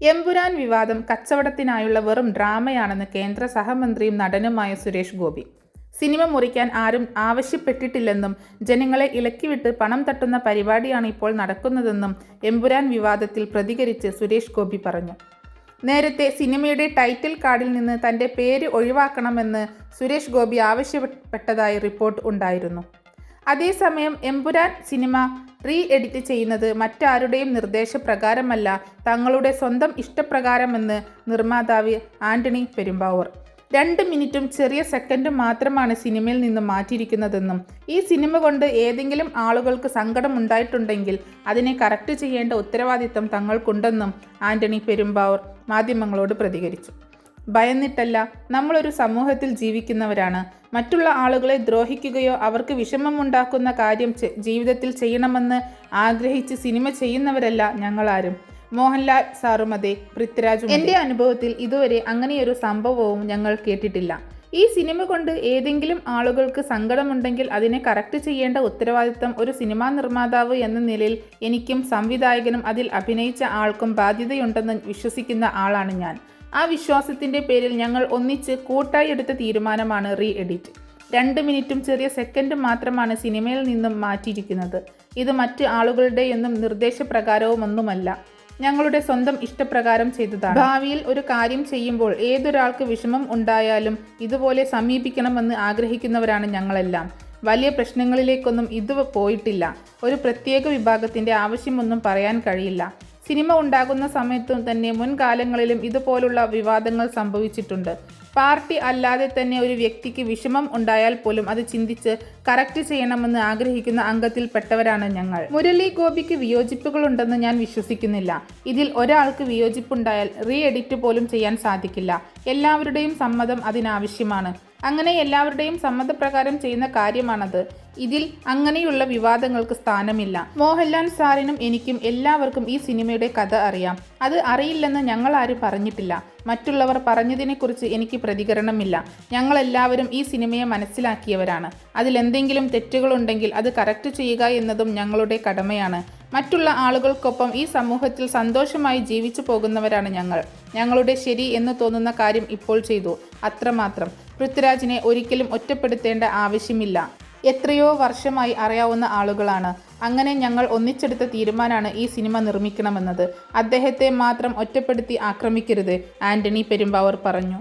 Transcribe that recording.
എമ്പുരാൻ വിവാദം കച്ചവടത്തിനായുള്ള വെറും ഡ്രാമയാണെന്ന് കേന്ദ്ര സഹമന്ത്രിയും നടനുമായ സുരേഷ് ഗോപി. സിനിമ മുറിക്കാൻ ആരും ആവശ്യപ്പെട്ടിട്ടില്ലെന്നും ജനങ്ങളെ ഇളക്കിവിട്ട് പണം തട്ടുന്ന പരിപാടിയാണ് ഇപ്പോൾ നടക്കുന്നതെന്നും എമ്പുരാൻ വിവാദത്തിൽ പ്രതികരിച്ച് സുരേഷ് ഗോപി പറഞ്ഞു. നേരത്തെ സിനിമയുടെ ടൈറ്റിൽ കാർഡിൽ നിന്ന് തൻ്റെ പേര് ഒഴിവാക്കണമെന്ന് സുരേഷ് ഗോപി ആവശ്യപ്പെട്ടതായി റിപ്പോർട്ട് ഉണ്ടായിരുന്നു. അതേസമയം എമ്പുരാൻ സിനിമ റീ എഡിറ്റ് ചെയ്യുന്നത് മറ്റാരുടെയും നിർദ്ദേശപ്രകാരമല്ല, തങ്ങളുടെ സ്വന്തം ഇഷ്ടപ്രകാരമെന്ന് നിർമ്മാതാവ് ആന്റണി പെരുമ്പാവൂർ. 2 മിനിറ്റും ചെറിയ സെക്കൻഡും മാത്രമാണ് സിനിമയിൽ നിന്നും മാറ്റിയിരിക്കുന്നതെന്നും ഈ സിനിമ കൊണ്ട് ഏതെങ്കിലും ആളുകൾക്ക് സങ്കടം ഉണ്ടായിട്ടുണ്ടെങ്കിൽ അതിനെ കറക്റ്റ് ചെയ്യേണ്ട ഉത്തരവാദിത്തം തങ്ങൾക്കുണ്ടെന്നും ആന്റണി പെരുമ്പാവൂർ മാധ്യമങ്ങളോട് പ്രതികരിച്ചു. ഭയന്നിട്ടല്ല, നമ്മളൊരു സമൂഹത്തിൽ ജീവിക്കുന്നവരാണ്. മറ്റുള്ള ആളുകളെ ദ്രോഹിക്കുകയോ അവർക്ക് വിഷമമുണ്ടാക്കുന്ന കാര്യം ജീവിതത്തിൽ ചെയ്യണമെന്ന് ആഗ്രഹിച്ച് സിനിമ ചെയ്യുന്നവരല്ല ഞങ്ങളാരും. മോഹൻലാൽ സാറുമതെ, പൃഥ്വിരാജും. എൻ്റെ അനുഭവത്തിൽ ഇതുവരെ അങ്ങനെയൊരു സംഭവവും ഞങ്ങൾ കേട്ടിട്ടില്ല. ഈ സിനിമ കൊണ്ട് ഏതെങ്കിലും ആളുകൾക്ക് സങ്കടമുണ്ടെങ്കിൽ അതിനെ കറക്റ്റ് ചെയ്യേണ്ട ഉത്തരവാദിത്തം ഒരു സിനിമാ നിർമ്മാതാവ് എന്ന നിലയിൽ എനിക്കും സംവിധായകനും അതിൽ അഭിനയിച്ച ആൾക്കും ബാധ്യതയുണ്ടെന്ന് വിശ്വസിക്കുന്ന ആളാണ് ഞാൻ. ആ വിശ്വാസത്തിൻ്റെ പേരിൽ ഞങ്ങൾ ഒന്നിച്ച് കൂട്ടായി എടുത്ത തീരുമാനമാണ് റീ എഡിറ്റ്. 2 മിനിറ്റും ചെറിയ സെക്കൻഡും മാത്രമാണ് സിനിമയിൽ നിന്നും മാറ്റിയിരിക്കുന്നത്. ഇത് മറ്റ് ആളുകളുടെയൊന്നും നിർദ്ദേശപ്രകാരവുമൊന്നുമല്ല, ഞങ്ങളുടെ സ്വന്തം ഇഷ്ടപ്രകാരം ചെയ്തതാണ്. ഭാവിയിൽ ഒരു കാര്യം ചെയ്യുമ്പോൾ ഏതൊരാൾക്ക് വിഷമം ഉണ്ടായാലും ഇതുപോലെ സമീപിക്കണമെന്ന് ആഗ്രഹിക്കുന്നവരാണ് ഞങ്ങളെല്ലാം. വലിയ പ്രശ്നങ്ങളിലേക്കൊന്നും ഇത് പോയിട്ടില്ല. ഒരു പ്രത്യേക വിഭാഗത്തിൻ്റെ ആവശ്യമൊന്നും പറയാൻ കഴിയില്ല. സിനിമ ഉണ്ടാകുന്ന സമയത്തും തന്നെ മുൻകാലങ്ങളിലും ഇതുപോലുള്ള വിവാദങ്ങൾ സംഭവിച്ചിട്ടുണ്ട്. പാർട്ടി അല്ലാതെ തന്നെ ഒരു വ്യക്തിക്ക് വിഷമം ഉണ്ടായാൽ പോലും അത് ചിന്തിച്ച് കറക്റ്റ് ചെയ്യണമെന്ന് ആഗ്രഹിക്കുന്ന അംഗത്തിൽപ്പെട്ടവരാണ് ഞങ്ങൾ. മുരളി ഗോപിക്ക് വിയോജിപ്പുകളുണ്ടെന്ന് ഞാൻ വിശ്വസിക്കുന്നില്ല. ഇതിൽ ഒരാൾക്ക് വിയോജിപ്പുണ്ടായാൽ റീ എഡിറ്റ് പോലും ചെയ്യാൻ സാധിക്കില്ല. എല്ലാവരുടെയും സമ്മതം അതിനാവശ്യമാണ്. അങ്ങനെ എല്ലാവരുടെയും സമ്മതപ്രകാരം ചെയ്യുന്ന കാര്യമാണത്. ഇതിൽ അങ്ങനെയുള്ള വിവാദങ്ങൾക്ക് സ്ഥാനമില്ല. മോഹൻലാൽ സാറിനും എനിക്കും എല്ലാവർക്കും ഈ സിനിമയുടെ കഥ അറിയാം. അത് അറിയില്ലെന്ന് ഞങ്ങൾ ആരും പറഞ്ഞിട്ടില്ല. മറ്റുള്ളവർ പറഞ്ഞതിനെക്കുറിച്ച് എനിക്ക് പ്രതികരണമില്ല. ഞങ്ങളെല്ലാവരും ഈ സിനിമയെ മനസ്സിലാക്കിയവരാണ്. അതിലെന്തെങ്കിലും തെറ്റുകളുണ്ടെങ്കിൽ അത് കറക്റ്റ് ചെയ്യുക എന്നതും ഞങ്ങളുടെ കടമയാണ്. മറ്റുള്ള ആളുകൾക്കൊപ്പം ഈ സമൂഹത്തിൽ സന്തോഷമായി ജീവിച്ചു പോകുന്നവരാണ് ഞങ്ങൾ. ഞങ്ങളുടെ ശരി എന്ന് തോന്നുന്ന കാര്യം ഇപ്പോൾ ചെയ്തു, അത്രമാത്രം. പൃഥ്വിരാജിനെ ഒരിക്കലും ഒറ്റപ്പെടുത്തേണ്ട ആവശ്യമില്ല. എത്രയോ വർഷമായി അറിയാവുന്ന ആളുകളാണ്. അങ്ങനെ ഞങ്ങൾ ഒന്നിച്ചെടുത്ത തീരുമാനമാണ് ഈ സിനിമ നിർമ്മിക്കണമെന്നത്. അദ്ദേഹത്തെ മാത്രം ഒറ്റപ്പെടുത്തി ആക്രമിക്കരുത്, ആന്റണി പെരുമ്പാവൂർ പറഞ്ഞു.